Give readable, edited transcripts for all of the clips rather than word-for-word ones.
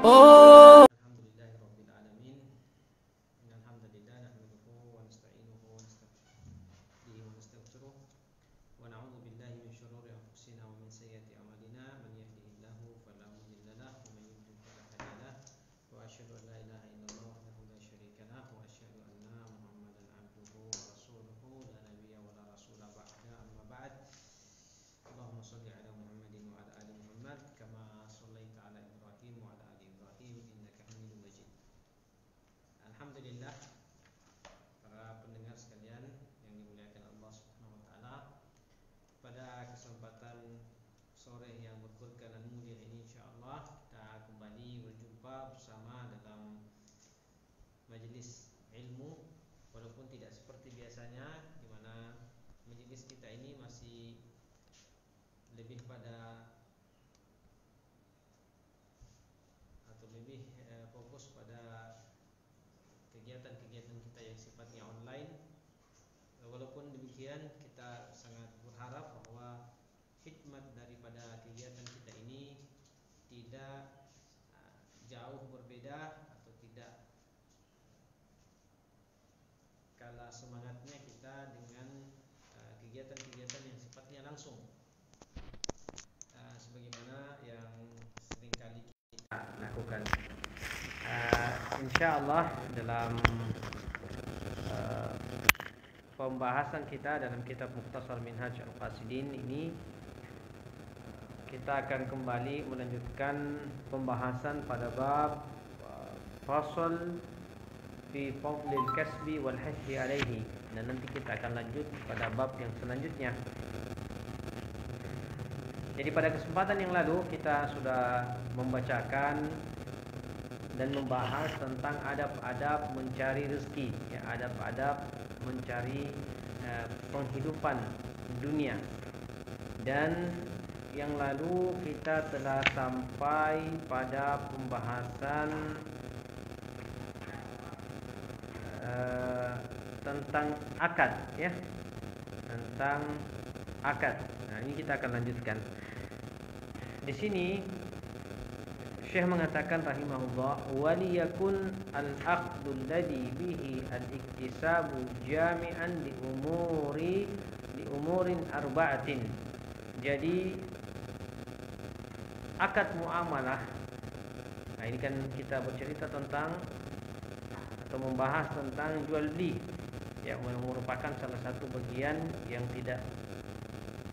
Alhamdulillahirabbil alamin. Innal hamdalillah nahmaduhu wa nasta'inuhu wa nastaghfiruh wa nastaghfiruh wa na'udzu billahi min shururi anfusina wa min sayyiati a'malina. Man yahdihillahu fala mudilla lahu wa man yudlil fala hadiya lahu. Wa asyhadu an la ilaha illallah wahdahu la syarika lahu wa asyhadu anna Muhammadan 'abduhu wa rasuluhu la nabiyya wa la rasula ba'da. Amma ba'd. Allahumma shalli 'ala Muhammadin wa 'ala ali Muhammad kama shallaita 'ala Ibrahim wa 'ala ali Ibrahim innaka Hamidum Majid. Alhamdulillah, para pendengar sekalian yang dimuliakan Allah Subhanahu wa taala, pada kesempatan sore yang berberkah dan mulia ini insyaallah kita kembali berjumpa bersama dalam majelis ilmu, walaupun tidak seperti biasanya di mana majelis kita ini masih lebih pada atau lebih fokus pada kegiatan-kegiatan kita yang sifatnya online. Walaupun demikian, kita sangat berharap bahwa hikmat daripada kegiatan kita ini tidak jauh berbeda atau tidak kalah semangatnya kita dengan kegiatan-kegiatan yang sifatnya langsung, sebagaimana yang seringkali kita lakukan. Insyaallah dalam pembahasan kita dalam kitab Mukhtasar Minhaj Al-Qasidin ini, kita akan kembali melanjutkan pembahasan pada bab fasal fi fadlil kasbi wal hasbi alaihi, dan nanti kita akan lanjut pada bab yang selanjutnya. Jadi pada kesempatan yang lalu kita sudah membacakan dan membahas tentang adab-adab mencari rezeki, ya, adab-adab mencari penghidupan dunia. Dan yang lalu kita telah sampai pada pembahasan tentang akad, ya, tentang akad. Nah, ini kita akan lanjutkan. Di sini Syekh mengatakan rahimahullah, waliyakun al-aqdu alladhi bihi al-iktisabu jami'an li umurin arba'atin. Jadi akad muamalah, nah ini kan kita bercerita tentang atau membahas tentang jual beli, yang merupakan salah satu bagian yang tidak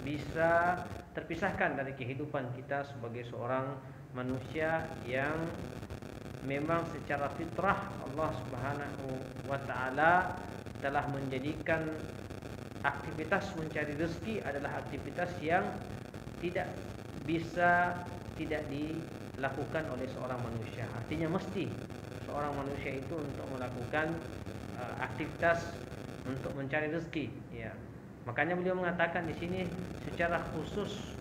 bisa terpisahkan dari kehidupan kita sebagai seorang manusia yang memang secara fitrah Allah Subhanahu wa taala telah menjadikan aktivitas mencari rezeki adalah aktivitas yang tidak bisa tidak dilakukan oleh seorang manusia. Artinya mesti seorang manusia itu untuk melakukan aktivitas untuk mencari rezeki, ya. Makanya beliau mengatakan di sini secara khusus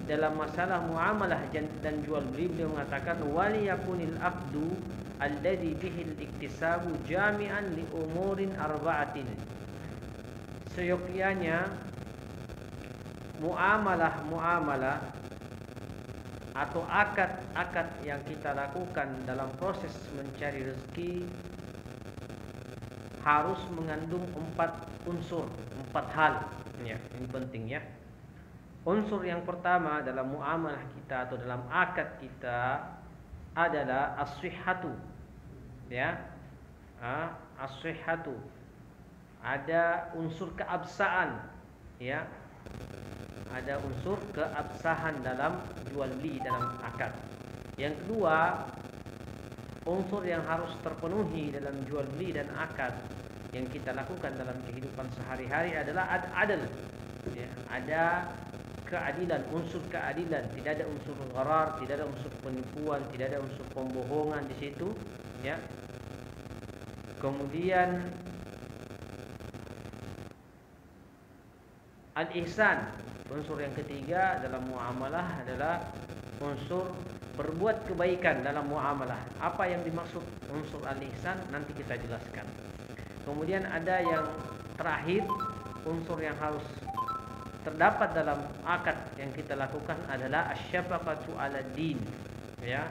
dalam masalah muamalah dan jual beli, beliau mengatakan waliyakunil aqdu alladhi bihi al-iktisabu jami'an li umurin arba'atin. Seyogyanya muamalah atau akad yang kita lakukan dalam proses mencari rezeki harus mengandung 4 unsur, 4 hal, ya. Ini penting, ya. Unsur yang pertama dalam muamalah kita atau dalam akad kita adalah as-sihhatu, ya. As-sihhatu. Ada unsur keabsahan, ya. Ada unsur keabsahan dalam jual beli dalam akad. Yang kedua, unsur yang harus terpenuhi dalam jual beli dan akad yang kita lakukan dalam kehidupan sehari-hari adalah adil, ya. Ada keadilan, unsur keadilan, tidak ada unsur gharar, tidak ada unsur penipuan, tidak ada unsur pembohongan di situ, ya. Kemudian al-ihsan, unsur yang ketiga dalam muamalah adalah unsur berbuat kebaikan dalam muamalah. Apa yang dimaksud unsur al-ihsan nanti kita jelaskan. Kemudian ada yang terakhir, unsur yang harus terdapat dalam akad yang kita lakukan adalah asyafaqatu 'ala din, ya.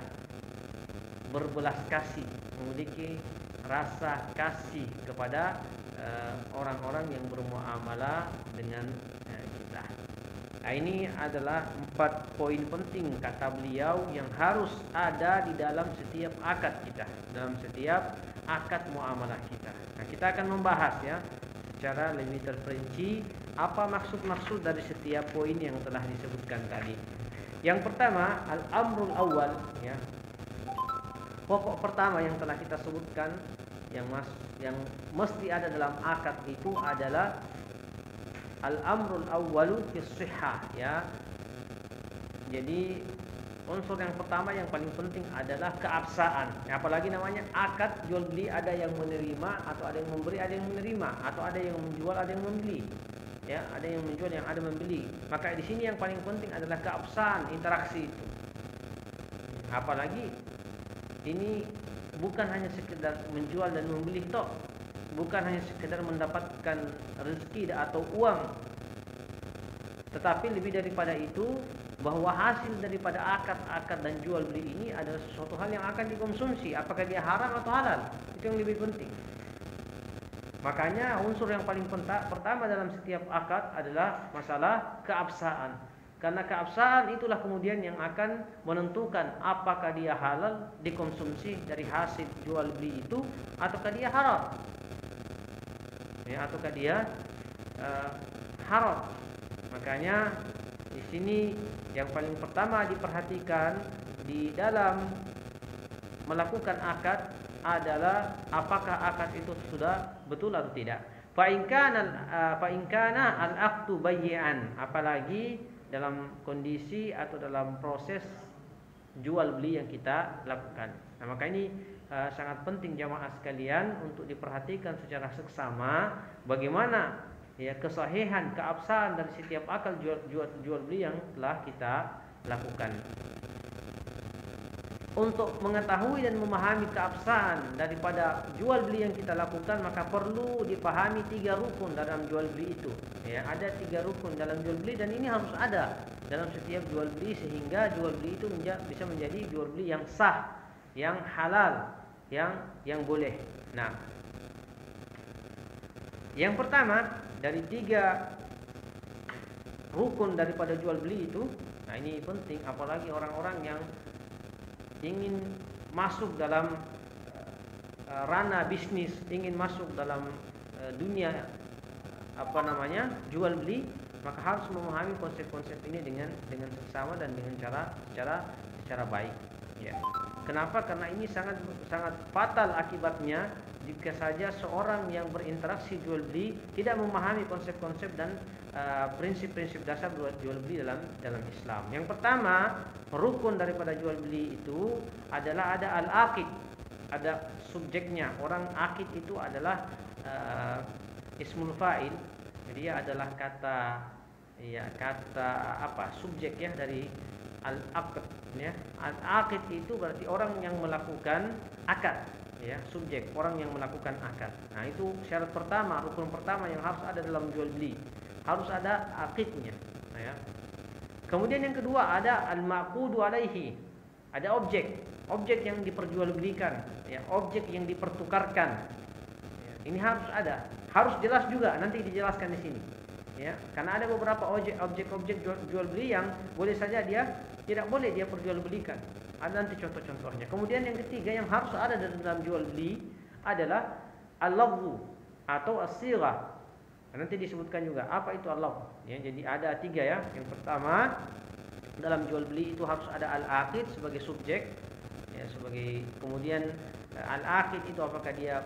berbelas kasih, memiliki rasa kasih kepada orang-orang yang bermuamalah dengan kita. Nah, ini adalah 4 poin penting kata beliau yang harus ada di dalam setiap akad kita, dalam setiap akad muamalah kita. Nah, kita akan membahas ya secara lebih terperinci apa maksud-maksud dari setiap poin yang telah disebutkan tadi. Yang pertama, al-amrul awal ya. Pokok pertama yang telah kita sebutkan yang mesti ada dalam akad itu adalah al-amrul awwalu fi shihhah ya. Jadi unsur yang pertama yang paling penting adalah keabsahan. Apalagi namanya akad jual beli, ada yang menerima atau ada yang memberi, ada yang menerima, atau ada yang menjual, ada yang membeli. Ya, ada yang menjual, yang ada membeli. Maka di sini yang paling penting adalah keabsahan interaksi itu. Apalagi ini bukan hanya sekedar menjual dan membeli toh, bukan hanya sekedar mendapatkan rezeki atau uang, tetapi lebih daripada itu, bahwa hasil daripada akad-akad dan jual beli ini adalah sesuatu hal yang akan dikonsumsi, apakah dia haram atau halal, itu yang lebih penting. Makanya unsur yang paling pertama dalam setiap akad adalah masalah keabsahan. Karena keabsahan itulah kemudian yang akan menentukan apakah dia halal dikonsumsi dari hasil jual beli itu, ataukah dia haram ya, ataukah dia haram. Makanya di sini yang paling pertama diperhatikan di dalam melakukan akad adalah apakah akad itu sudah betul atau tidak. Fa in kana al-aqdu bay'an, apalagi dalam kondisi atau dalam proses jual beli yang kita lakukan. Nah, maka ini sangat penting jamaah sekalian untuk diperhatikan secara seksama bagaimana ya kesahihan, keabsahan dari setiap akad jual beli yang telah kita lakukan. Untuk mengetahui dan memahami keabsahan daripada jual beli yang kita lakukan, maka perlu dipahami 3 rukun dalam jual beli itu. Ya, ada 3 rukun dalam jual beli dan ini harus ada dalam setiap jual beli sehingga jual beli itu bisa menjadi jual beli yang sah, yang halal, yang boleh. Nah, yang pertama dari 3 rukun daripada jual beli itu, nah ini penting apalagi orang-orang yang ingin masuk dalam ranah bisnis, ingin masuk dalam dunia jual beli, maka harus memahami konsep-konsep ini dengan seksama dan dengan secara baik ya. Kenapa? Karena ini sangat fatal akibatnya jika saja seorang yang berinteraksi jual beli tidak memahami konsep-konsep dan prinsip-prinsip dasar jual beli dalam Islam. Yang pertama, rukun daripada jual beli itu adalah ada al-aqid, ada subjeknya. Orang akid itu adalah ismul fa'il. Dia adalah kata subjek ya dari al-aqd ya. Al-aqid itu berarti orang yang melakukan akad ya, subjek, orang yang melakukan akad. Nah, itu syarat pertama, rukun pertama yang harus ada dalam jual beli. Harus ada aqidnya ya. Kemudian yang kedua ada al-maqudu alaihi. Ada objek yang diperjualbelikan ya, objek yang dipertukarkan. Ya, ini harus ada. Harus jelas juga, nanti dijelaskan di sini. Ya, karena ada beberapa objek jual beli yang boleh saja dia tidak boleh dia perjualbelikan. Ada nanti contoh-contohnya. Kemudian yang ketiga yang harus ada dalam jual beli adalah al-lafzu atau as-sighah. Nanti disebutkan juga apa itu al-lafz. Ya, jadi ada 3 ya. Yang pertama, dalam jual beli itu harus ada al-aqid sebagai subjek ya, sebagai, kemudian al-aqid itu apakah dia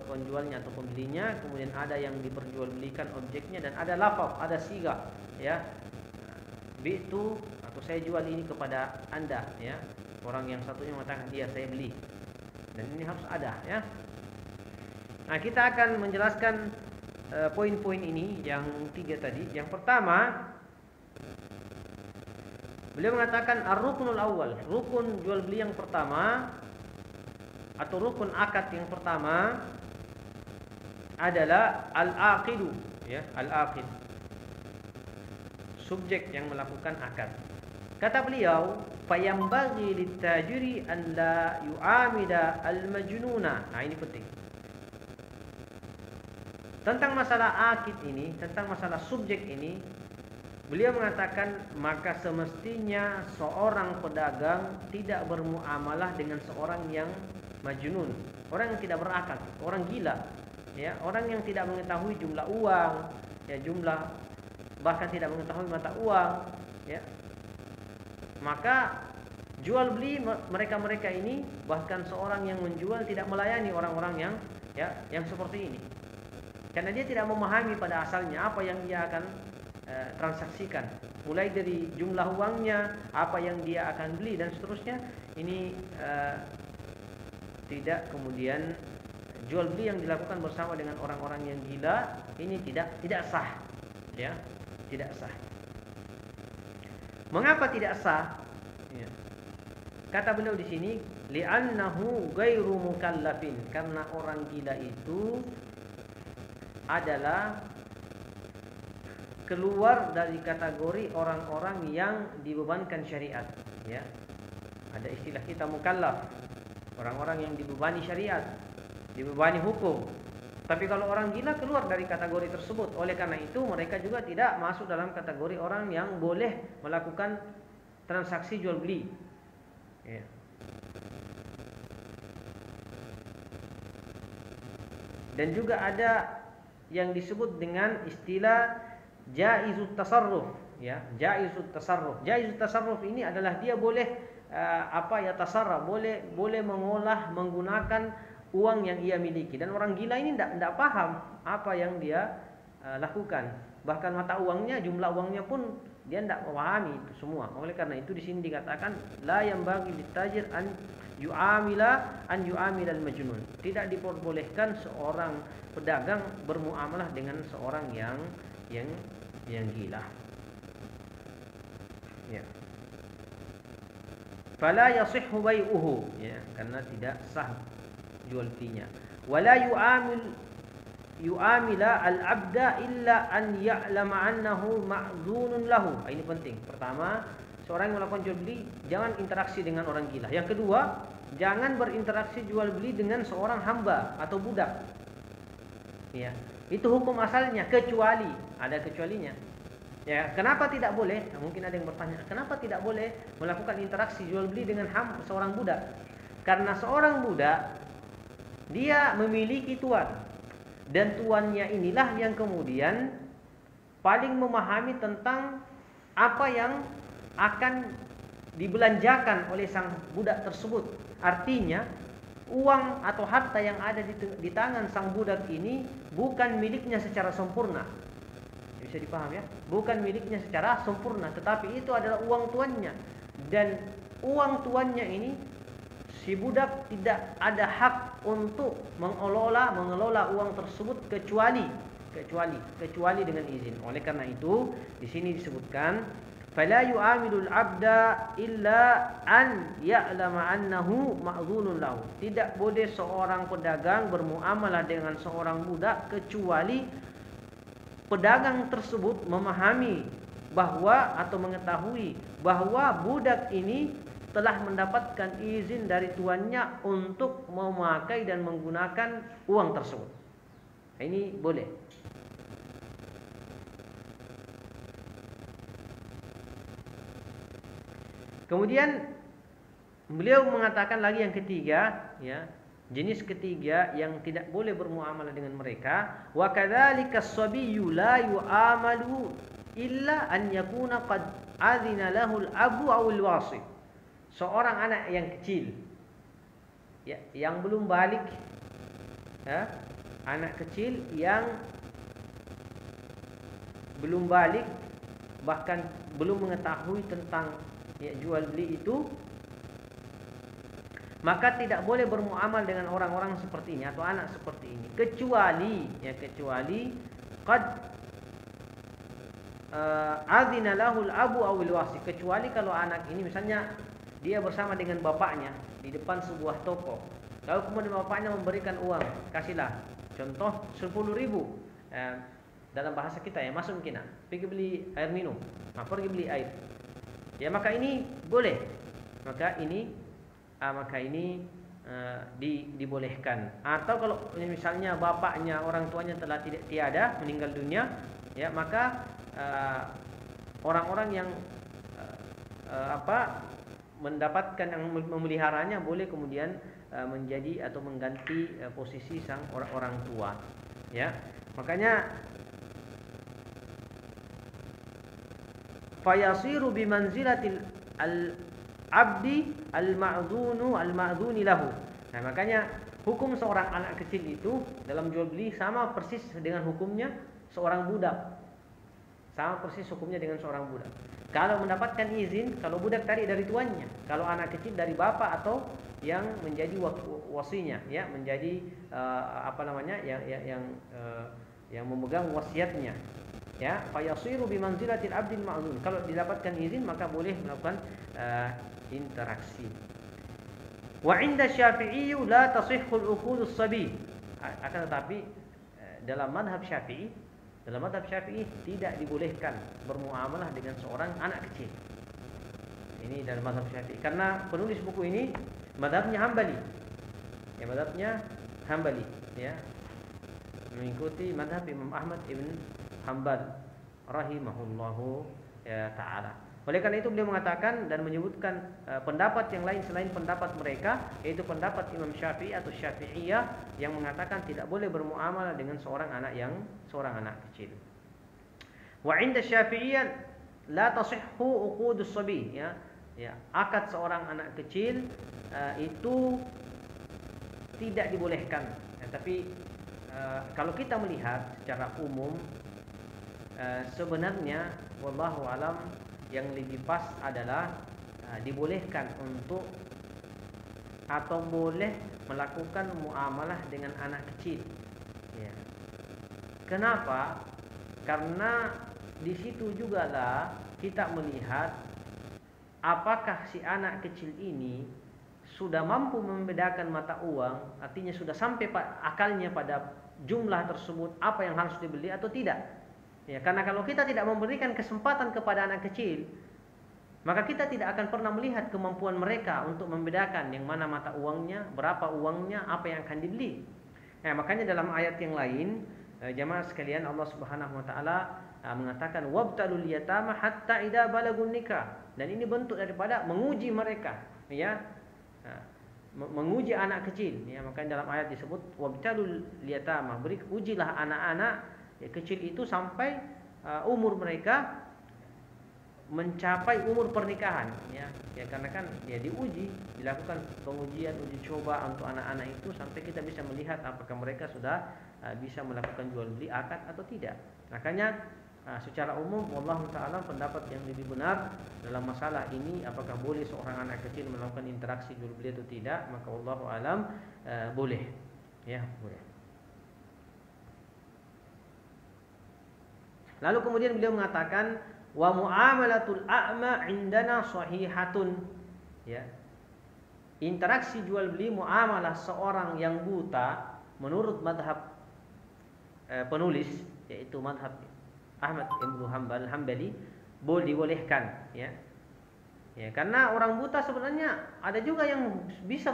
penjualnya atau pembelinya, kemudian ada yang diperjualbelikan objeknya, dan ada lafaz, ada sighah ya. Bi'tu atau saya jual ini kepada Anda ya. Orang yang satunya mengatakan dia saya beli. Dan ini harus ada ya. Nah, kita akan menjelaskan poin-poin ini yang 3 tadi. Yang pertama, beliau mengatakan ar-ruknul awal, rukun jual beli yang pertama atau rukun akad yang pertama adalah al-aqidu ya, al-aqid. Subjek yang melakukan akad. Kata beliau, fayambaghi litajiri an la yu'amida al-majnuna. Nah, ini penting. Tentang masalah akid ini, tentang masalah subjek ini, beliau mengatakan maka semestinya seorang pedagang tidak bermuamalah dengan seorang yang majnun, orang yang tidak berakal, orang gila, ya, orang yang tidak mengetahui jumlah uang, ya, jumlah, bahkan tidak mengetahui mata uang, ya. Maka jual beli mereka ini, bahkan seorang yang menjual tidak melayani orang-orang yang, ya, yang seperti ini. Karena dia tidak memahami pada asalnya apa yang dia akan transaksikan, mulai dari jumlah uangnya, apa yang dia akan beli dan seterusnya. Ini tidak kemudian jual beli yang dilakukan bersama dengan orang-orang yang gila ini tidak sah, ya, tidak sah. Mengapa tidak sah? Ya. Kata beliau di sini, li'annahu ghairu mukallafin, karena orang gila itu adalah keluar dari kategori orang-orang yang dibebankan syariat, ya. Ada istilah kita mukallaf, orang-orang yang dibebani syariat, dibebani hukum. Tapi kalau orang gila keluar dari kategori tersebut. Oleh karena itu mereka juga tidak masuk dalam kategori orang yang boleh melakukan transaksi jual beli, ya. Dan juga ada yang disebut dengan istilah jaizut tasarruf, ya, jaizut tasarruf. Jaizut tasarruf ini adalah dia boleh tasarruf, boleh mengolah menggunakan uang yang ia miliki. Dan orang gila ini tidak paham apa yang dia lakukan. Bahkan mata uangnya, jumlah uangnya pun dia tidak memahami itu semua. Oleh karena itu di sini dikatakan la yanbaghi litajir an yu'amila al-majnun. Tidak diperbolehkan seorang pedagang bermuamalah dengan seorang yang gila. Ya. Fala yasihhu bai'uhu, ya, karena tidak sah jual belinya. Wala yu'amila al-'abda illa an ya'lama annahu ma'dzunun lahu. Ini penting. Pertama, seorang yang melakukan jual beli jangan interaksi dengan orang gila. Yang kedua, jangan berinteraksi jual beli dengan seorang hamba atau budak. Ya, itu hukum asalnya, kecuali ada kecualinya. Ya, kenapa tidak boleh? Nah, mungkin ada yang bertanya, kenapa tidak boleh melakukan interaksi jual beli dengan seorang budak? Karena seorang budak dia memiliki tuan, dan tuannya inilah yang kemudian paling memahami tentang apa yang akan dibelanjakan oleh sang budak tersebut. Artinya uang atau harta yang ada di tangan sang budak ini bukan miliknya secara sempurna. Bisa dipahami, ya? Bukan miliknya secara sempurna, tetapi itu adalah uang tuannya. Dan uang tuannya ini si budak tidak ada hak untuk mengelola uang tersebut kecuali dengan izin. Oleh karena itu di sini disebutkan fala yu'amilul 'abda illa an ya'lama annahu ma'dzunun lahu. Tidak boleh seorang pedagang bermuamalah dengan seorang budak kecuali pedagang tersebut memahami bahwa atau mengetahui bahwa budak ini telah mendapatkan izin dari tuannya untuk memakai dan menggunakan uang tersebut. Ini boleh. Kemudian beliau mengatakan lagi yang ketiga, ya, jenis ketiga yang tidak boleh bermuamalah dengan mereka, wa kadzalika as-sabiyyu la yu'amalu illa an yakuna qad adzina lahu al-abu aw al-wasi. Seorang anak yang kecil, ya, yang belum balik, ya, anak kecil yang belum balik, bahkan belum mengetahui tentang, ya, jual beli itu, maka tidak boleh bermuamal dengan orang-orang seperti ini atau anak seperti ini, kecuali qad adzina lahul abu awil wasi, kecuali kalau anak ini misalnya dia bersama dengan bapaknya di depan sebuah toko, lalu kemudian bapaknya memberikan uang, kasihlah contoh 10.000, dalam bahasa kita, ya, masuk kita pergi beli air minum, pergi beli air. ya maka ini boleh. Maka ini dibolehkan. Atau kalau misalnya bapaknya, orang tuanya telah tiada, meninggal dunia, ya maka orang-orang yang mendapatkan yang memeliharanya boleh kemudian menjadi atau mengganti posisi sang orang tua, ya. Makanya fayasiru bimanzilatil al-abdi al-ma'dzuni lahu. Nah, makanya hukum seorang anak kecil itu dalam jual beli sama persis dengan hukumnya seorang budak. Sama persis hukumnya dengan seorang budak. Kalau mendapatkan izin, kalau budak tadi dari tuannya, kalau anak kecil dari bapak atau yang menjadi wasinya, ya, menjadi yang memegang wasiatnya. Ya, fayasiru bimanzilatil abdil ma'zun. Kalau didapatkan izin maka boleh melakukan interaksi. Wa 'inda Syafi'i la tasihhu al-uqud as-sabi. Akan tetapi dalam mazhab Syafi'i tidak dibolehkan bermuamalah dengan seorang anak kecil. Ini dalam mazhab Syafi'i karena penulis buku ini mazhabnya Hambali. Ya, mazhabnya Hambali, ya. Mengikuti mazhab Imam Ahmad ibn Hanbal rahimahullahu taala. Oleh karena itu beliau mengatakan dan menyebutkan pendapat yang lain selain pendapat mereka, yaitu pendapat Imam Syafi'i atau Syafi'iyah yang mengatakan tidak boleh bermuamalah dengan seorang anak kecil. Wa 'inda Syafi'iyyah la tasihhu uqudus sabi, ya. Akad seorang anak kecil itu tidak dibolehkan. Tapi kalau kita melihat secara umum sebenarnya wallahu alam yang lebih pas adalah dibolehkan untuk atau boleh melakukan muamalah dengan anak kecil, ya. Kenapa? Karena di situ juga lah kita melihat apakah si anak kecil ini sudah mampu membedakan mata uang, artinya sudah sampai akalnya pada jumlah tersebut apa yang harus dibeli atau tidak. Ya, karena kalau kita tidak memberikan kesempatan kepada anak kecil, maka kita tidak akan pernah melihat kemampuan mereka untuk membedakan yang mana mata uangnya, berapa uangnya, apa yang akan dibeli. Nah, makanya dalam ayat yang lain, jamaah sekalian, Allah Subhanahu wa taala mengatakan wabtalul yatama hatta idza balagun nikah. Dan ini bentuk daripada menguji mereka, ya. Menguji anak kecil, ya. Makanya dalam ayat disebut wabtalul yatama, ujilah anak-anak kecil itu sampai umur mereka mencapai umur pernikahan, ya. Karena kan dilakukan pengujian, uji coba untuk anak-anak itu sampai kita bisa melihat apakah mereka sudah bisa melakukan jual beli akad atau tidak. Makanya secara umum wallahu taala pendapat yang lebih benar dalam masalah ini apakah boleh seorang anak kecil melakukan interaksi jual beli atau tidak, maka wallahu alam boleh, ya, boleh. Lalu kemudian beliau mengatakan wa muamalatul a'ma indana sahihatun, ya. Interaksi jual beli muamalah seorang yang buta menurut mazhab penulis, yaitu mazhab Ahmad ibn Hanbal Hambali, dibolehkan, ya. Ya, karena orang buta sebenarnya ada juga yang bisa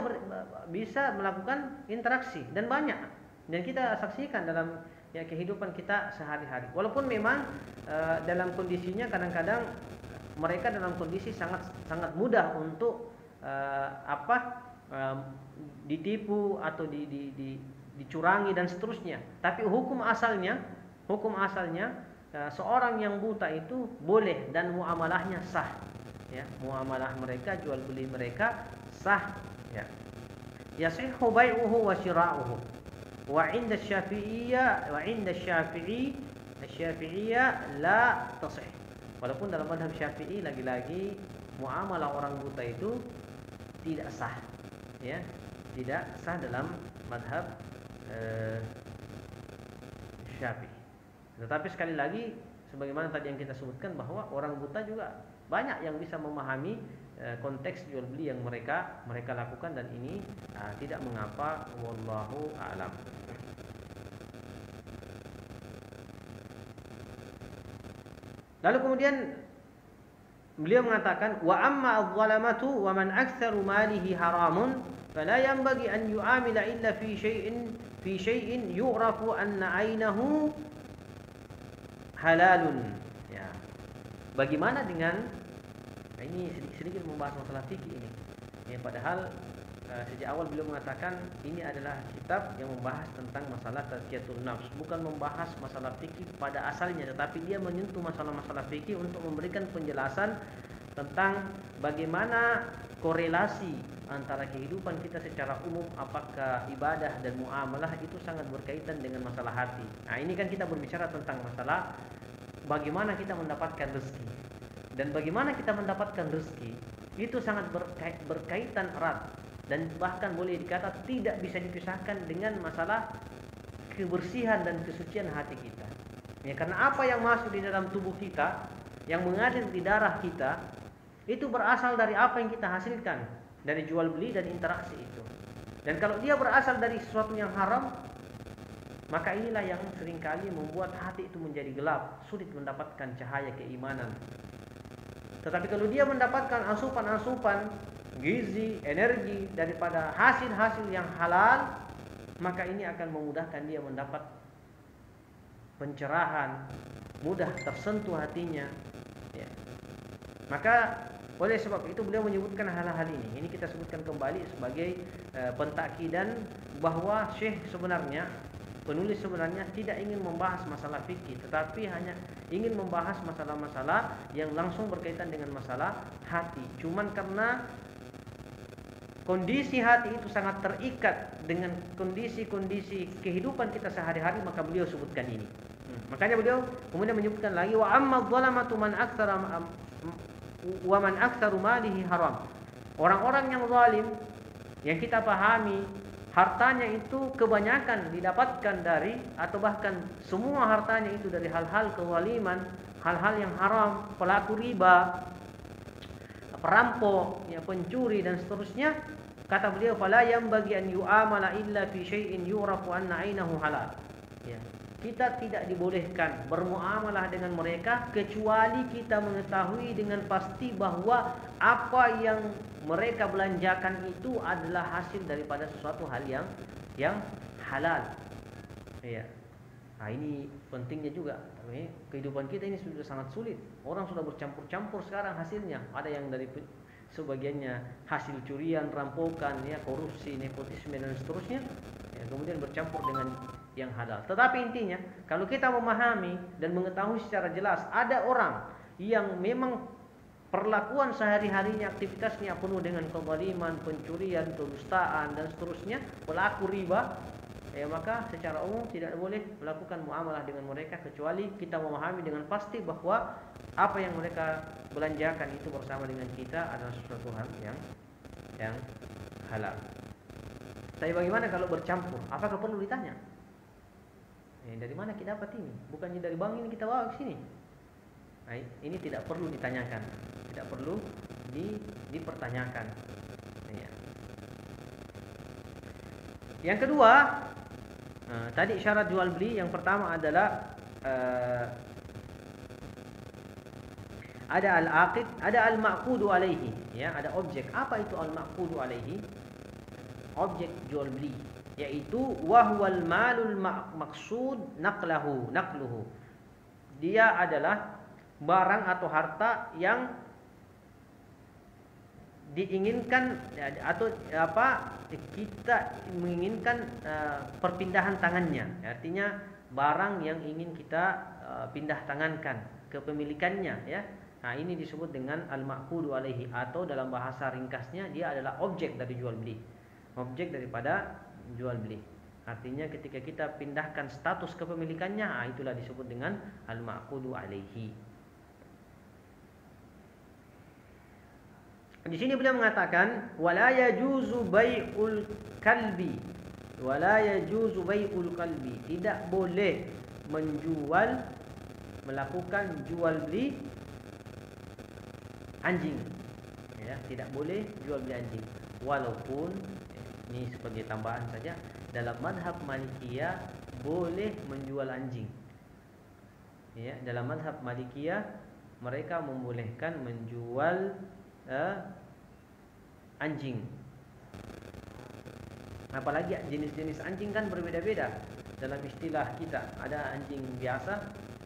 melakukan interaksi dan banyak, dan kita saksikan dalam kehidupan kita sehari-hari. Walaupun memang dalam kondisinya kadang-kadang mereka dalam kondisi sangat mudah untuk ditipu atau dicurangi dan seterusnya. Tapi hukum asalnya seorang yang buta itu boleh dan muamalahnya sah, ya. Muamalah mereka, jual beli mereka sah, ya. Yasihhu bai'uhu wa shira'uhu. Wa 'inda Syafi'i la tasih. Walaupun dalam mazhab Syafi'i lagi-lagi muamalah orang buta itu tidak sah, ya. Tidak sah dalam mazhab Syafi'i. Tetapi sekali lagi sebagaimana tadi yang kita sebutkan bahwa orang buta juga banyak yang bisa memahami konteks jual beli yang mereka lakukan, dan ini tidak mengapa, wallahu a'lam. Lalu kemudian beliau mengatakan wa amma adh-dhalamatu wa man aktsaru malihi haramun fala yanbaghi an yu'amila illa fi syai'in yu'rafu anna 'ainahu halalun. Ya. Bagaimana dengan ini sedikit membahas masalah fikih ini. Ya, padahal sejak awal beliau mengatakan ini adalah kitab yang membahas tentang masalah tazkiyatun nafs, bukan membahas masalah fikih pada asalnya, tetapi dia menyentuh masalah-masalah fikih untuk memberikan penjelasan tentang bagaimana korelasi antara kehidupan kita secara umum, apakah ibadah dan muamalah itu sangat berkaitan dengan masalah hati. Nah, ini kan kita berbicara tentang masalah bagaimana kita mendapatkan rezeki. Dan bagaimana kita mendapatkan rezeki itu sangat berkaitan erat, dan bahkan boleh dikata tidak bisa dipisahkan dengan masalah kebersihan dan kesucian hati kita. Ya, karena apa yang masuk di dalam tubuh kita, yang mengalir di darah kita, itu berasal dari apa yang kita hasilkan dari jual beli dan interaksi itu. Dan kalau dia berasal dari sesuatu yang haram, maka inilah yang seringkali membuat hati itu menjadi gelap, sulit mendapatkan cahaya keimanan. Tetapi kalau dia mendapatkan asupan-asupan gizi, energi daripada hasil-hasil yang halal, maka ini akan memudahkan dia mendapat pencerahan, mudah tersentuh hatinya. Ya. Maka oleh sebab itu beliau menyebutkan hal-hal ini. Ini kita sebutkan kembali sebagai pentakkidan bahwa Syekh sebenarnya, penulis sebenarnya tidak ingin membahas masalah fikih, tetapi hanya ingin membahas masalah-masalah yang langsung berkaitan dengan masalah hati. Cuman karena kondisi hati itu sangat terikat dengan kondisi-kondisi kehidupan kita sehari-hari, maka beliau sebutkan ini. Makanya beliau kemudian menyebutkan lagi wa amma dhalamatu man aktsara wa man aktsaru malihi haram. Orang-orang yang zalim yang kita pahami hartanya itu kebanyakan didapatkan dari, atau bahkan semua hartanya itu dari hal-hal kezaliman, hal-hal yang haram, pelaku riba, perampok, ya, pencuri dan seterusnya. Kata beliau, fala yanbaghi an yu'amala illa fi syai'in yurafu anna 'ainahu halal. Ya. Kita tidak dibolehkan bermuamalah dengan mereka kecuali kita mengetahui dengan pasti bahwa apa yang mereka belanjakan itu adalah hasil daripada sesuatu hal yang halal. Ya. Nah, ini pentingnya juga. Kehidupan kita ini sudah sangat sulit. Orang sudah bercampur-campur sekarang hasilnya. Ada yang dari sebagiannya hasil curian, rampokan, ya, korupsi, nepotisme dan seterusnya. Ya, kemudian bercampur dengan yang halal. Tetapi intinya, kalau kita memahami dan mengetahui secara jelas ada orang yang memang perlakuan sehari-harinya, aktivitasnya penuh dengan kezaliman, pencurian, kedustaan dan seterusnya, pelaku riba, ya, maka secara umum tidak boleh melakukan muamalah dengan mereka kecuali kita memahami dengan pasti bahwa apa yang mereka belanjakan itu bersama dengan kita adalah sesuatu hal yang halal. Tapi bagaimana kalau bercampur? Apakah perlu ditanya? Dari mana kita dapat ini? Bukannya dari bank ini kita bawa ke sini. Nah, ini tidak perlu ditanyakan, tidak perlu dipertanyakan. Ya. Yang kedua, tadi syarat jual beli yang pertama adalah ada al-aqid, ada al-ma'qudu alaihi, ya, ada objek. Apa itu al-ma'qudu alaihi? Objek jual beli, yaitu wahwal malul maqsud naqluhu. Dia adalah barang atau harta yang diinginkan, atau apa, kita menginginkan perpindahan tangannya. Artinya barang yang ingin kita pindah tangankan kepemilikannya, ya. Nah, ini disebut dengan al-ma'qudu alaihi, atau dalam bahasa ringkasnya dia adalah objek dari jual beli. Objek daripada jual beli. Artinya ketika kita pindahkan status kepemilikannya, itulah disebut dengan al-ma'qudu alaihi. Di sini beliau mengatakan wala yajuzu bai'ul kalbi. Wala yajuzu bai'ul kalbi. Tidak boleh melakukan jual beli anjing. Ya, tidak boleh jual beli anjing. Walaupun ini sebagai tambahan saja, dalam madhab Malikiyah boleh menjual anjing. Ya, dalam madhab Malikiyah mereka membolehkan menjual anjing. Apalagi jenis-jenis anjing kan berbeda-beda. Dalam istilah kita ada anjing biasa,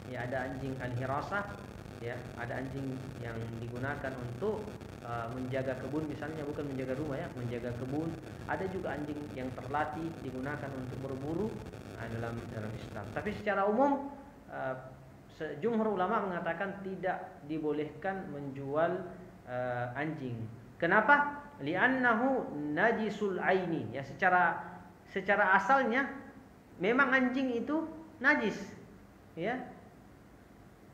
ya ada anjing al-hirasah, ya ada anjing yang digunakan untuk menjaga kebun misalnya, bukan menjaga rumah ya, menjaga kebun. Ada juga anjing yang terlatih digunakan untuk berburu dalam Islam. Tapi secara umum sejumhur ulama mengatakan tidak dibolehkan menjual anjing. Kenapa? Li'annahu najisul aini. Ya secara asalnya memang anjing itu najis. Ya.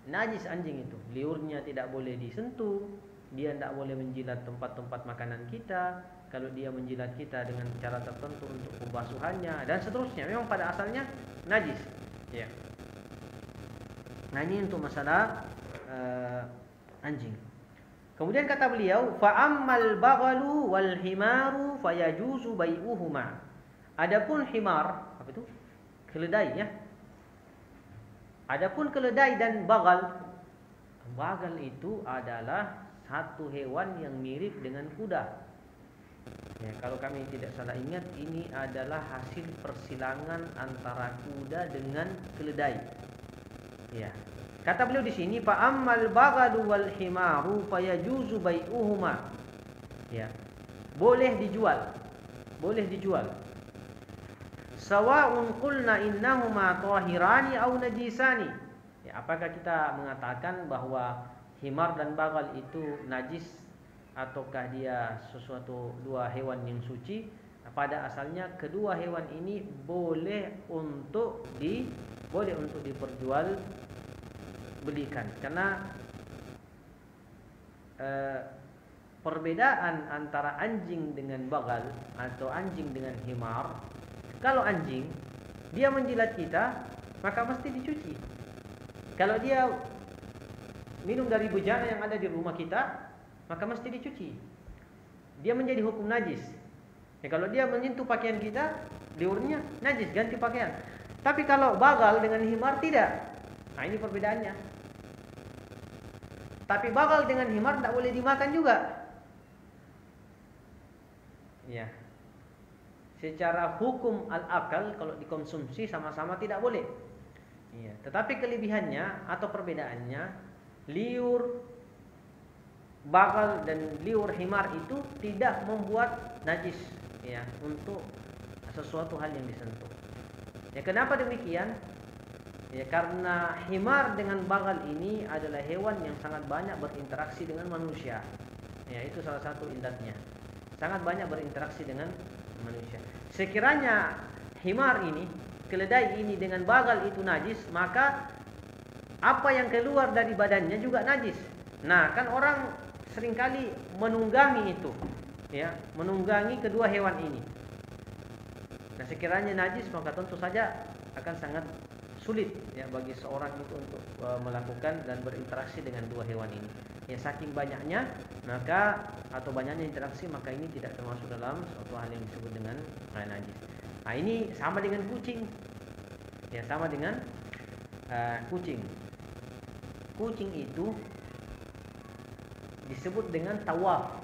Najis anjing itu. Liurnya tidak boleh disentuh. Dia tidak boleh menjilat tempat-tempat makanan kita. Kalau dia menjilat kita dengan cara tertentu untuk pembasuhannya dan seterusnya, memang pada asalnya najis. Ya. Nah ini untuk masalah anjing. Kemudian kata beliau, fa'ammal baghalu wal himaru fayajuzu bai'uhuma. Adapun himar, apa itu? Keledai ya. Adapun keledai dan bagal. Bagal itu adalah satu hewan yang mirip dengan kuda. Ya, kalau kami tidak salah ingat, ini adalah hasil persilangan antara kuda dengan keledai. Ya. Kata beliau di sini, fa ammal baghalu wal himaru fayajuzu bai'uhuma. Ya. Boleh dijual. Boleh dijual. Sawa'un qulna innahuma tahirani aw najisani. Ya, apakah kita mengatakan bahwa himar dan bagal itu najis ataukah dia sesuatu dua hewan yang suci? Pada asalnya kedua hewan ini boleh untuk diperjual belikan, karena perbedaan antara anjing dengan bagal atau anjing dengan himar, kalau anjing dia menjilat kita maka mesti dicuci. Kalau dia minum dari bejana yang ada di rumah kita maka mesti dicuci. Dia menjadi hukum najis. Ya, kalau dia menyentuh pakaian kita, liurnya najis, ganti pakaian. Tapi kalau bagal dengan himar tidak. Nah ini perbedaannya. Tapi bagal dengan himar tidak boleh dimakan juga. Ya. Secara hukum al-akal kalau dikonsumsi sama-sama tidak boleh. Ya. Tetapi kelebihannya atau perbedaannya, liur bagal dan liur himar itu tidak membuat najis ya untuk sesuatu hal yang disentuh. Ya kenapa demikian? Ya karena himar dengan bagal ini adalah hewan yang sangat banyak berinteraksi dengan manusia. Ya itu salah satu illatnya. Sangat banyak berinteraksi dengan manusia. Sekiranya himar ini, keledai ini dengan bagal itu najis, maka apa yang keluar dari badannya juga najis. Nah, kan orang seringkali menunggangi itu, ya, menunggangi kedua hewan ini. Nah, sekiranya najis maka tentu saja akan sangat sulit ya bagi seorang itu untuk melakukan dan berinteraksi dengan dua hewan ini. Ya saking banyaknya maka atau banyaknya interaksi maka ini tidak termasuk dalam suatu hal yang disebut dengan najis. Nah, ini sama dengan kucing. Ya, sama dengan kucing. Kucing itu disebut dengan tawaf.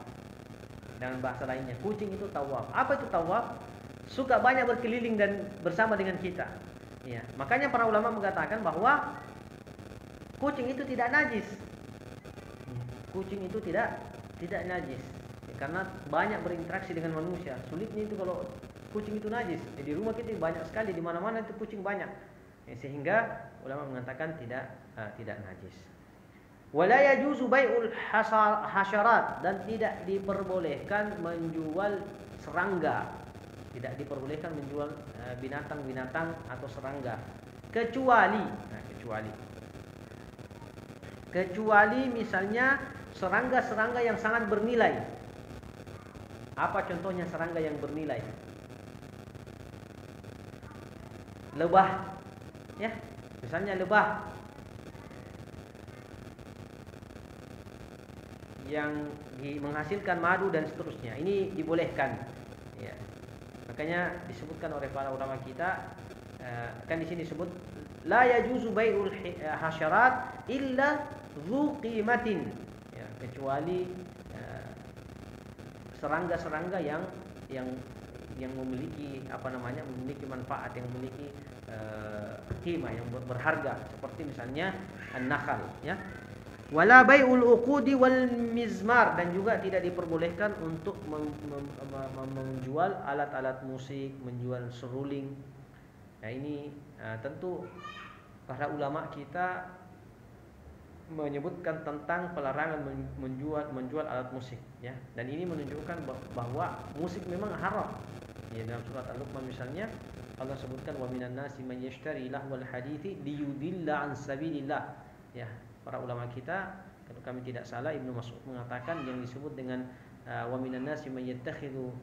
Dengan bahasa lainnya, kucing itu tawaf. Apa itu tawaf? Suka banyak berkeliling dan bersama dengan kita. Ya, makanya para ulama mengatakan bahwa kucing itu tidak najis. Kucing itu tidak najis. Ya, karena banyak berinteraksi dengan manusia. Sulitnya itu kalau kucing itu najis. Ya, di rumah kita banyak sekali, di mana-mana itu kucing banyak. Ya, sehingga ulama mengatakan tidak najis. Wala yajuzu bai'ul hasyarat, dan tidak diperbolehkan menjual serangga. Tidak diperbolehkan menjual binatang-binatang atau serangga kecuali misalnya serangga-serangga yang sangat bernilai. Apa contohnya serangga yang bernilai? Lebah, ya, misalnya lebah yang menghasilkan madu dan seterusnya, ini dibolehkan. Ya. Makanya disebutkan oleh para ulama kita, kan di sini disebut la yajuzu bai'ul hasyarat illa dzu qimatin, ya, kecuali serangga-serangga yang memiliki memiliki manfaat, yang memiliki qimah, yang berharga, seperti misalnya an-nakhl, ya. Wala bai'ul uqudi wal mizmar, dan juga tidak diperbolehkan untuk menjual alat-alat musik, menjual seruling. Nah, ini tentu para ulama kita menyebutkan tentang pelarangan menjual alat musik, ya. Dan ini menunjukkan bahwa musik memang haram. Ya, dalam surat Al-Luqman misalnya Allah sebutkan wa minan nasi man yashtari lahwal hadithi liyudilla an sabilillah. Ya, para ulama kita, kalau kami tidak salah, Ibnu Mas'ud mengatakan yang disebut dengan wa minan nasi man yattakhidhu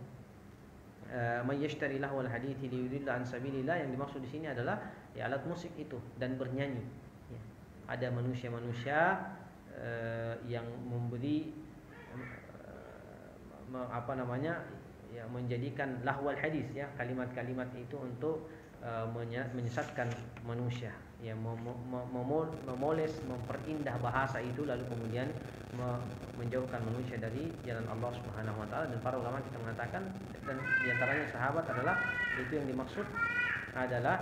man yashtari lahwal hadithi liyudilla an sabilillah, yang dimaksud di sini adalah ya alat musik itu dan bernyanyi. Ya. Ada manusia-manusia yang membeli ya, menjadikan lahwal hadis, ya, kalimat-kalimat itu untuk menyesatkan manusia, ya, memoles, memperindah bahasa itu, lalu kemudian menjauhkan manusia dari jalan Allah Subhanahu wa taala. Dan para ulama kita mengatakan, dan diantaranya sahabat, adalah itu yang dimaksud adalah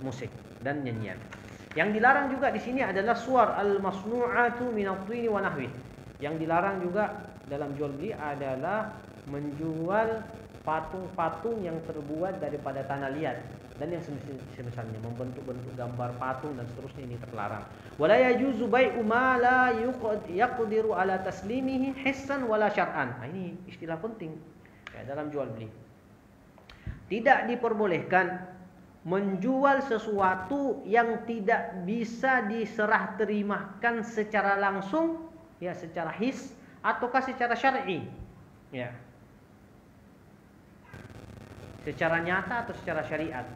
musik dan nyanyian. Yang dilarang juga di sini adalah suwar al-masnu'atu min at-tin wa nahwi. Yang dilarang juga dalam jual beli adalah menjual patung-patung yang terbuat daripada tanah liat dan yang semisalnya, membentuk-bentuk gambar patung dan seterusnya, ini terlarang. Wala yajuzu bai'u ma la yaqdiru ala taslimihi hissan wala syar'an. Nah, ini istilah penting ya, dalam jual beli. Tidak diperbolehkan menjual sesuatu yang tidak bisa diserah terimakan secara langsung, ya, secara his ataukah secara syar'i, ya, secara nyata atau secara syariat.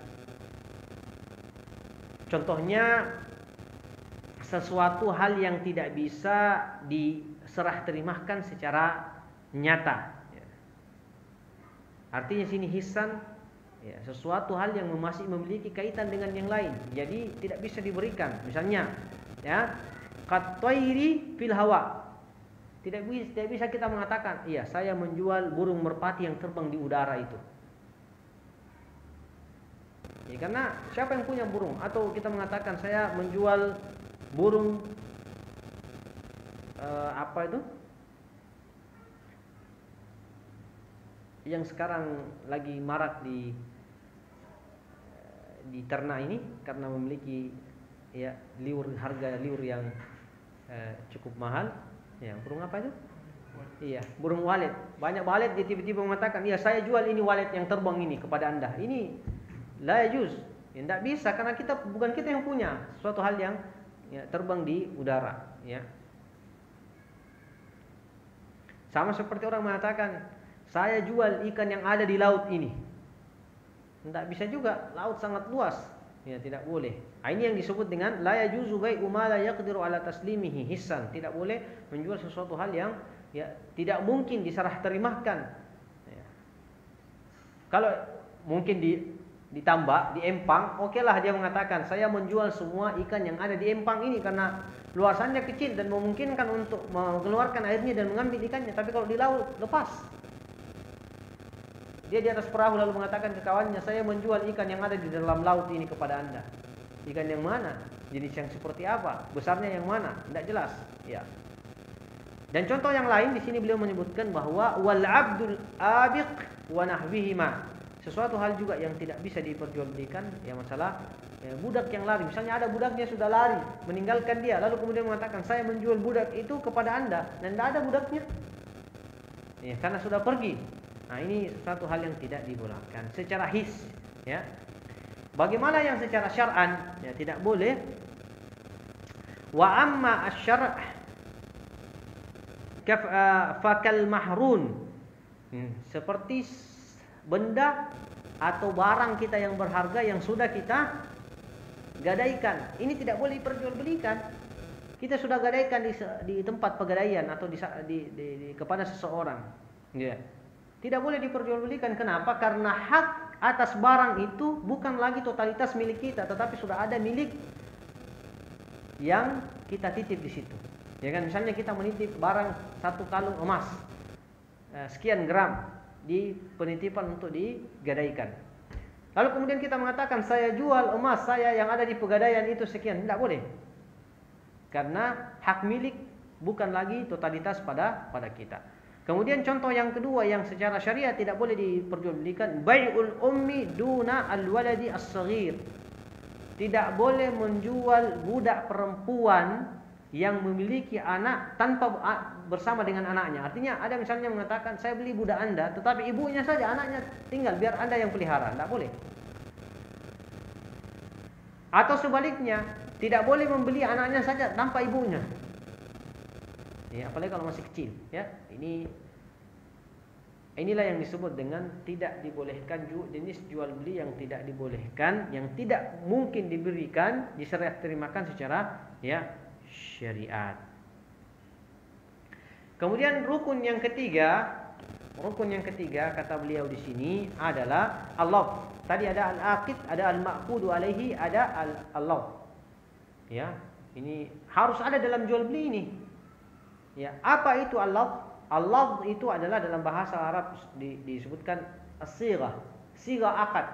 Contohnya sesuatu hal yang tidak bisa diserah terimakan secara nyata, ya. Artinya sini hisan, ya, sesuatu hal yang masih memiliki kaitan dengan yang lain, jadi tidak bisa diberikan. Misalnya, ya, qat-tayri fil hawa. Tidak bisa kita mengatakan, iya, saya menjual burung merpati yang terbang di udara itu. Ya, karena siapa yang punya burung? Atau kita mengatakan saya menjual burung apa itu? Yang sekarang lagi marak di ternak ini karena memiliki, ya, harga liur yang cukup mahal. Ya, burung apa itu? Iya, burung walet. Banyak walet dia tiba-tiba mengatakan, "Iya, saya jual ini walet yang terbang ini kepada Anda." Ini la yajuz. Ya, tidak bisa, karena bukan kita yang punya suatu hal yang, ya, terbang di udara, ya. Sama seperti orang mengatakan, "Saya jual ikan yang ada di laut ini." Tidak bisa juga, laut sangat luas. Ya, tidak boleh. Nah, ini yang disebut dengan la yajuzu bai'u ma la yaqdiru ala taslimihi hissan. Tidak boleh menjual sesuatu hal yang, ya, tidak mungkin diserah terimakan. Ya. Kalau mungkin ditambah, di empang, okelah dia mengatakan saya menjual semua ikan yang ada di empang ini karena luasannya kecil dan memungkinkan untuk mengeluarkan airnya dan mengambil ikannya. Tapi kalau di laut, lepas. Dia di atas perahu lalu mengatakan ke kawannya, saya menjual ikan yang ada di dalam laut ini kepada Anda. Ikan yang mana? Jenis yang seperti apa? Besarnya yang mana? Tidak jelas. Ya. Dan contoh yang lain di sini beliau menyebutkan bahwa wal abdul abiq wa nahwihima. Sesuatu hal juga yang tidak bisa diperjualbelikan, ya, masalah, ya, budak yang lari. Misalnya ada budaknya sudah lari, meninggalkan dia, lalu kemudian mengatakan saya menjual budak itu kepada Anda, dan tidak ada budaknya. Ya, karena sudah pergi. Nah, ini suatu hal yang tidak dibolehkan secara his, ya. Bagaimana yang secara syar'an, ya, tidak boleh. Wa amma asy-syar' fakal mahrun, seperti benda atau barang kita yang berharga yang sudah kita gadaikan, ini tidak boleh diperjualbelikan. Kita sudah gadaikan di tempat pegadaian atau kepada seseorang, ya. Tidak boleh diperjualbelikan. Kenapa? Karena hak atas barang itu bukan lagi totalitas milik kita, tetapi sudah ada milik yang kita titip di situ. Ya kan, misalnya kita menitip barang 1 kalung emas sekian gram di penitipan untuk digadaikan. Lalu kemudian kita mengatakan saya jual emas saya yang ada di pegadaian itu sekian, tidak boleh. Karena hak milik bukan lagi totalitas pada kita. Kemudian contoh yang kedua yang secara syariat tidak boleh diperjualbelikan, bai'ul ummi duna al-waladi as-saghir. Tidak boleh menjual budak perempuan yang memiliki anak tanpa bersama dengan anaknya. Artinya ada misalnya mengatakan saya beli budak Anda tetapi ibunya saja, anaknya tinggal, biar Anda yang pelihara. Tidak boleh. Atau sebaliknya, tidak boleh membeli anaknya saja tanpa ibunya. Ya, apalagi kalau masih kecil, ya. Inilah yang disebut dengan tidak dibolehkan, jenis jual beli yang tidak dibolehkan, yang tidak mungkin diberikan, diserah terimakan secara syariat. Kemudian rukun yang ketiga kata beliau di sini adalah Allah. Tadi ada al-aqid, ada al-ma'qudu alaihi, ada Allah. Ya, ini harus ada dalam jual beli ini. Ya, apa itu Allah? Allah itu adalah dalam bahasa Arab disebutkan as-sighah, sighah akad.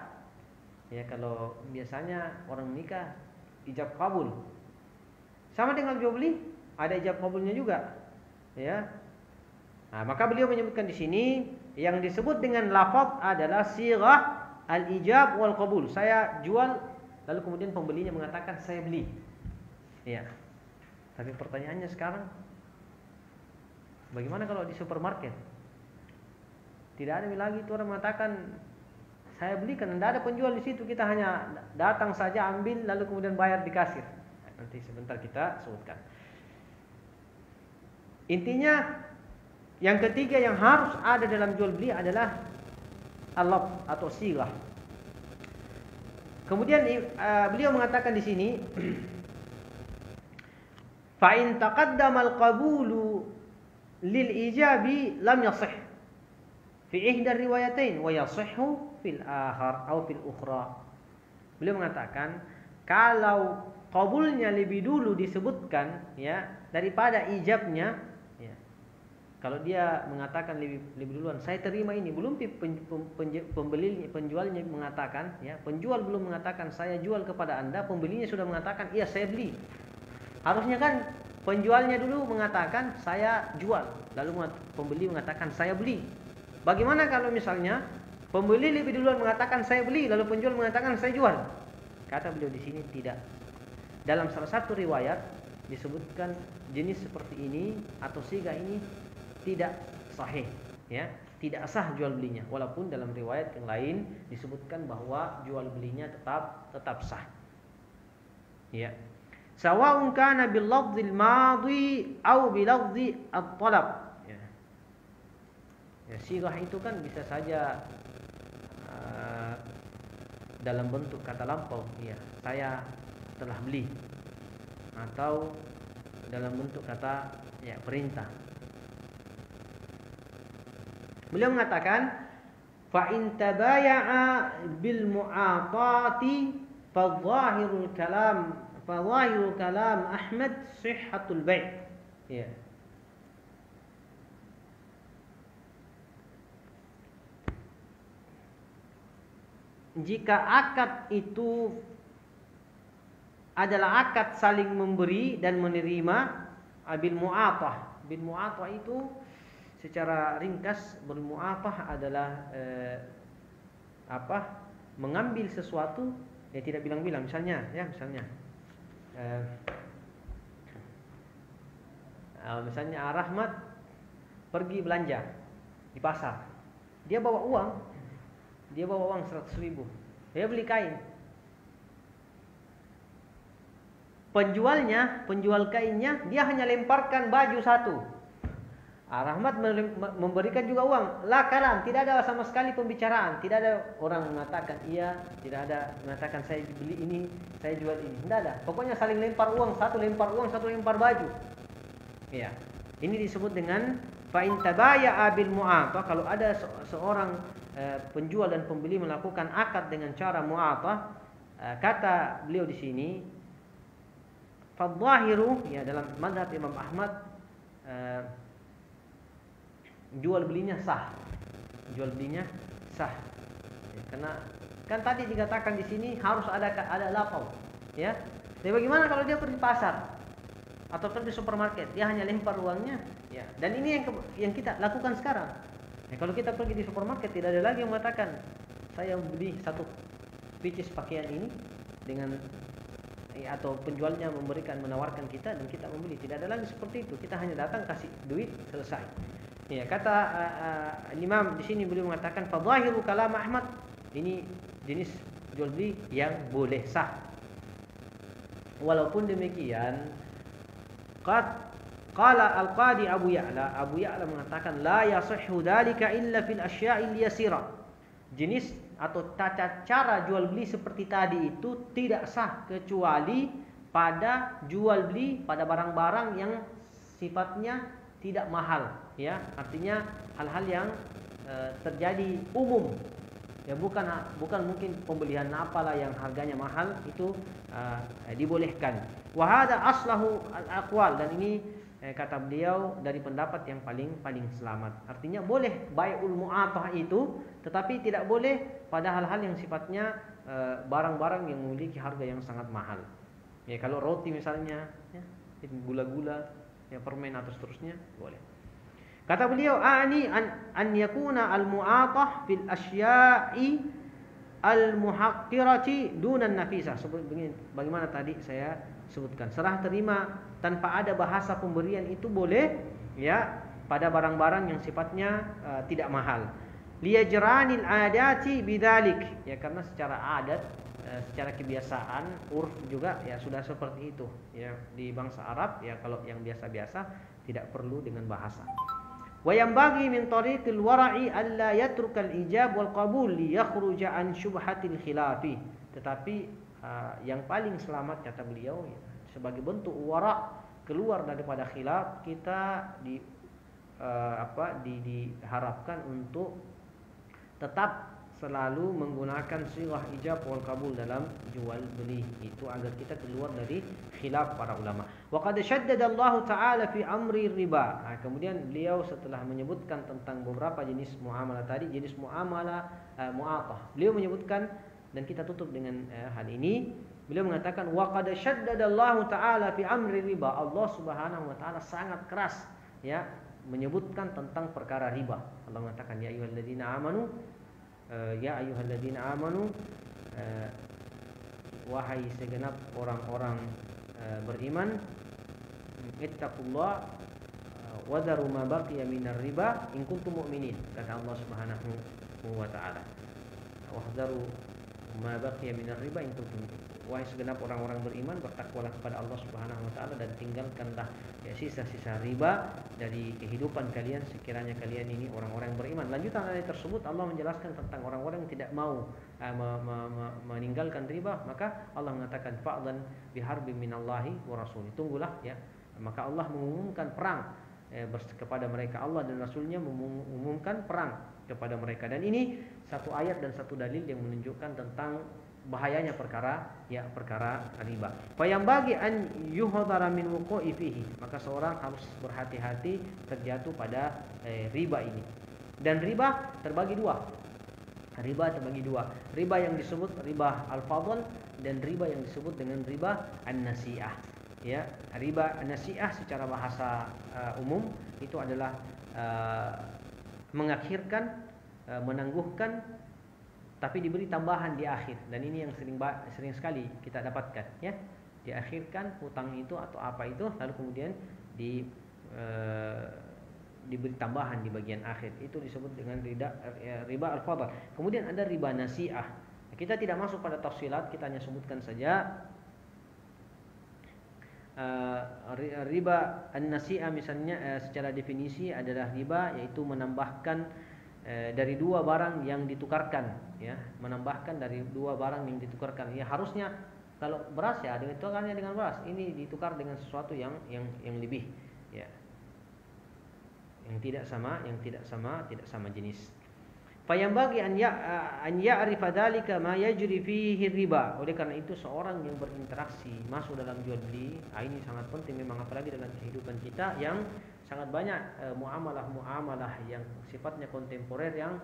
Ya, kalau biasanya orang menikah ijab kabul. Sama dengan jual beli, ada ijab kabulnya juga. Ya. Nah, maka beliau menyebutkan di sini yang disebut dengan lafaz adalah sighah al-ijab wal qabul. Saya jual lalu kemudian pembelinya mengatakan saya beli. Ya. Tapi pertanyaannya sekarang, bagaimana kalau di supermarket? Tidak ada lagi itu orang mengatakan saya belikan, tidak ada penjual di situ, kita hanya datang saja ambil lalu kemudian bayar di kasir. Nanti sebentar kita sebutkan. Intinya yang ketiga yang harus ada dalam jual beli adalah al-lafz atau sighah. Kemudian beliau mengatakan di sini fa in taqaddama al-qabulu lil ijabi lam yasih fi ihda riwayatain wa yasihhu fil akhar atau fil ukhra. Beliau mengatakan kalau qabulnya lebih dulu disebutkan ya daripada ijabnya, ya. Kalau dia mengatakan lebih duluan saya terima ini, belum penjualnya mengatakan, ya, penjual belum mengatakan saya jual kepada Anda, pembelinya sudah mengatakan iya saya beli. Harusnya kan penjualnya dulu mengatakan saya jual, lalu pembeli mengatakan saya beli. Bagaimana kalau misalnya pembeli lebih duluan mengatakan saya beli, lalu penjual mengatakan saya jual? Kata beliau di sini tidak. Dalam salah satu riwayat disebutkan jenis seperti ini atau sighah ini tidak sahih, ya, tidak sah jual belinya. Walaupun dalam riwayat yang lain disebutkan bahwa jual belinya tetap sah. Ya. Sawa'un kana bil lafzil madhi au bil lafzi at-talab. Ya. Ya, sighah itu kan bisa saja dalam bentuk kata lampau, ya, saya telah beli, atau dalam bentuk kata ya perintah. Beliau mengatakan fa in tabaya'a bil mu'atati fa dhahirul kalam Ahmad sihhatul bai'. Ya. Jika akad itu adalah akad saling memberi dan menerima, bil mu'atah. Bil mu'atah itu secara ringkas, bil mu'atah adalah mengambil sesuatu yang tidak bilang-bilang. Misalnya Rahmat pergi belanja di pasar. Dia bawa uang 100.000. Dia beli kain. Penjual kainnya dia hanya lemparkan baju satu. Rahmat memberikan juga uang. La kalam, tidak ada sama sekali pembicaraan, tidak ada orang mengatakan iya, tidak ada mengatakan saya beli ini, saya jual ini. Tidak ada. Pokoknya saling lempar uang, satu lempar baju. Ya. Ini disebut dengan fa in tabaya'a bil mu'atah. Kalau ada seorang penjual dan pembeli melakukan akad dengan cara mu'atah, kata beliau di sini fadzahiru ya dalam mazhab Imam Ahmad jual belinya sah. Jual belinya sah. Ya, karena kan tadi dikatakan di sini harus ada lafaz, ya. Jadi bagaimana kalau dia pergi pasar atau pergi supermarket, dia hanya lempar uangnya, ya. Dan ini yang kita lakukan sekarang. Ya, kalau kita pergi di supermarket tidak ada lagi yang mengatakan saya beli satu pieces pakaian ini dengan atau penjualnya menawarkan kita dan kita membeli. Tidak ada lagi seperti itu. Kita hanya datang kasih duit selesai. Ya, kata Imam di sini beliau mengatakan fadhahiru kalam Ahmad, ini jenis jual beli yang boleh sah. Walaupun demikian, qala al-Qadi Abu Ya'la mengatakan la yasihhu dzalika illa fil asya'il yasira. Jenis atau tata cara jual beli seperti tadi itu tidak sah kecuali pada jual beli pada barang-barang yang sifatnya tidak mahal, ya. Artinya hal-hal yang terjadi umum. Ya, bukan mungkin pembelian apalah yang harganya mahal itu dibolehkan. Wa hadza aslahu al-aqwal, dan ini kata beliau dari pendapat yang paling selamat. Artinya boleh bai'ul mu'athah itu, tetapi tidak boleh pada hal-hal yang sifatnya barang-barang yang memiliki harga yang sangat mahal. Ya, kalau roti misalnya, ya, gula-gula, ya, permen atau seterusnya boleh. Kata beliau, ani an yakuna al-mu'athah fil asya'i al-muhaqqirati dunan nafisah. Bagaimana tadi saya sebutkan, serah terima tanpa ada bahasa pemberian itu boleh, ya, pada barang-barang yang sifatnya tidak mahal. Liyajranil adati bidzalik, ya, karena secara adat, secara kebiasaan, urf juga ya sudah seperti itu, ya, di bangsa Arab, ya, kalau yang biasa-biasa tidak perlu dengan bahasa. Wa yanbaghi min tariqil wara'i alla yatrukal ijab wal qabul li yakhruja an syubhatil khilafi. Tetapi yang paling selamat kata beliau, ya, sebagai bentuk wara', keluar daripada khilaf, kita diharapkan untuk tetap selalu menggunakan sighah ijab wal qabul dalam jual beli itu agar kita keluar dari khilaf para ulama. Wa qad syaddada Allah taala fi amri riba. Nah, kemudian beliau setelah menyebutkan tentang beberapa jenis muamalah tadi, jenis muamalah mu'athah, beliau menyebutkan, dan kita tutup dengan hal ini. Beliau mengatakan wa qad syaddada Allah taala fi amri riba. Allah Subhanahu wa taala sangat keras, ya, menyebutkan tentang perkara riba. Allah mengatakan ya ayyuhalladzina amanu, wahai segenap orang-orang beriman, ittaqullah wa dharu ma baqiya minar riba in kuntum mu'minin, kata Allah Subhanahu wa taala. Wa dharu ma baqiya minar riba in kuntum mu'minin. Wahai segenap orang-orang beriman, bertakwalah kepada Allah Subhanahu wa taala dan tinggalkanlah, ya, sisa-sisa riba dari kehidupan kalian sekiranya kalian ini orang-orang beriman. Lanjutan ayat tersebut Allah menjelaskan tentang orang-orang yang tidak mau meninggalkan riba, maka Allah mengatakan fa'dhan biharbin minallahi wa rasulih. Tunggulah, ya, maka Allah mengumumkan perang kepada mereka. Allah dan Rasulnya mengumumkan perang kepada mereka. Dan ini satu ayat dan satu dalil yang menunjukkan tentang bahayanya perkara riba. Fa yang bagi an yuhdara min wuqu'i fihi, maka seorang harus berhati-hati terjatuh pada riba ini. Dan riba terbagi dua. Riba yang disebut riba al-fadl dan riba yang disebut dengan riba an-nasi'ah. Ya, riba an-nasi'ah secara bahasa umum itu adalah mengakhirkan, menangguhkan, tapi diberi tambahan di akhir. Dan ini yang sering sekali kita dapatkan, ya. Diakhirkan hutang itu atau apa itu, lalu kemudian diberi tambahan di bagian akhir. Itu disebut dengan riba al-fadl. Kemudian ada riba nasi'ah. Kita tidak masuk pada tafsilat, kita hanya sebutkan saja riba an-nasi'ah misalnya secara definisi adalah riba yaitu menambahkan dari dua barang yang ditukarkan, ya, menambahkan dari dua barang yang ditukarkan. Ya, harusnya kalau beras, ya, ditukarnya dengan beras, ini ditukar dengan sesuatu yang lebih, ya, yang tidak sama jenis. Fayambagi an ya'rifa dzalika ma yajri fihi riba. Oleh karena itu seorang yang berinteraksi masuk dalam jual beli, ini sangat penting memang, apalagi dalam kehidupan kita yang sangat banyak muamalah-muamalah yang sifatnya kontemporer yang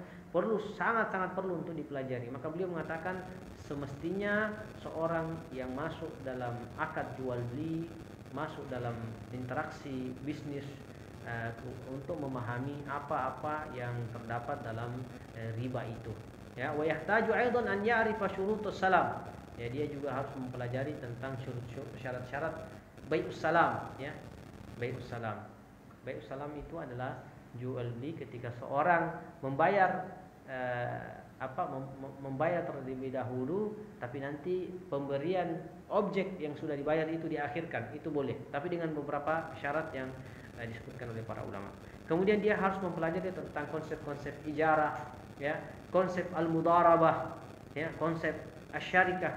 sangat perlu untuk dipelajari. Maka beliau mengatakan semestinya seorang yang masuk dalam akad jual beli, masuk dalam interaksi bisnis untuk memahami apa-apa yang terdapat dalam riba itu. Ya, wa yahtaju aidan an ya'rifa syurutus salam. Ya, dia juga harus mempelajari tentang syarat-syarat bai'us salam, ya. Bai'us salam. Bai'us salam itu adalah jual beli ketika seorang membayar membayar terlebih dahulu, tapi nanti pemberian objek yang sudah dibayar itu diakhirkan, itu boleh, tapi dengan beberapa syarat yang disebutkan oleh para ulama. Kemudian dia harus mempelajari tentang konsep-konsep ijarah, ya, konsep al-mudarabah, ya, konsep asyarikah.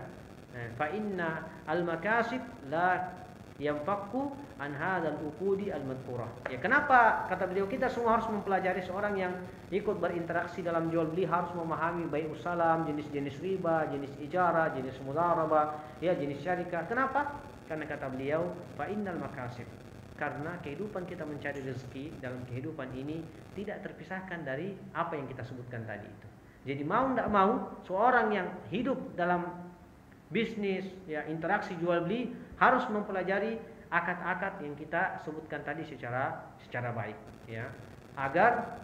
Fa inna al-makasib la yanfakku an hadzal uqudi al-madhkurah. Ya, kenapa kata beliau kita semua harus mempelajari, seorang yang ikut berinteraksi dalam jual beli harus memahami bai'us salam, jenis-jenis riba, jenis ijarah, jenis mudarabah, ya, jenis syarikah. Kenapa? Karena kata beliau fa innal makasib, karena kehidupan kita mencari rezeki dalam kehidupan ini tidak terpisahkan dari apa yang kita sebutkan tadi itu. Jadi mau tidak mau seorang yang hidup dalam bisnis, ya, interaksi jual beli harus mempelajari akad-akad yang kita sebutkan tadi secara baik, ya, agar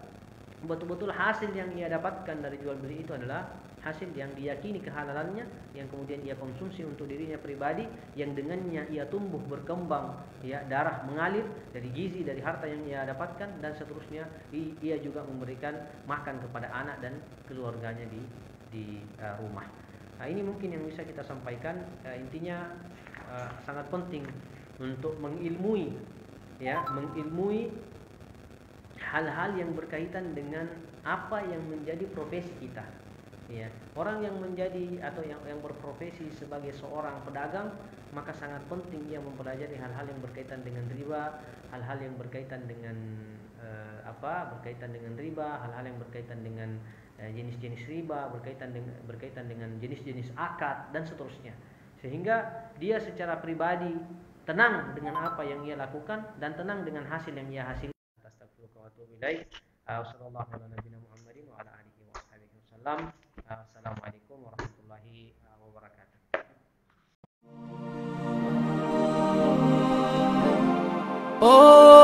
betul-betul hasil yang ia dapatkan dari jual beli itu adalah hasil yang diyakini kehalalannya, yang kemudian ia konsumsi untuk dirinya pribadi, yang dengannya ia tumbuh berkembang, ya, darah mengalir dari gizi, dari harta yang ia dapatkan, dan seterusnya. Ia juga memberikan makan kepada anak dan keluarganya di rumah. Nah, ini mungkin yang bisa kita sampaikan. Intinya sangat penting untuk mengilmui, ya, mengilmui hal-hal yang berkaitan dengan apa yang menjadi profesi kita. Ya, orang yang menjadi atau yang berprofesi sebagai seorang pedagang, maka sangat penting ia mempelajari hal-hal yang berkaitan dengan riba, hal-hal yang berkaitan dengan berkaitan dengan riba, hal-hal yang berkaitan dengan jenis-jenis riba, berkaitan dengan jenis-jenis akad dan seterusnya. Sehingga dia secara pribadi tenang dengan apa yang ia lakukan dan tenang dengan hasil yang ia hasilkan. Astagfirullah wa atubu ilaih. Wassallallahu ala nabiyina Muhammadin wa ala alihi wa sahbihi wasallam. Assalamualaikum warahmatullahi wabarakatuh. Oh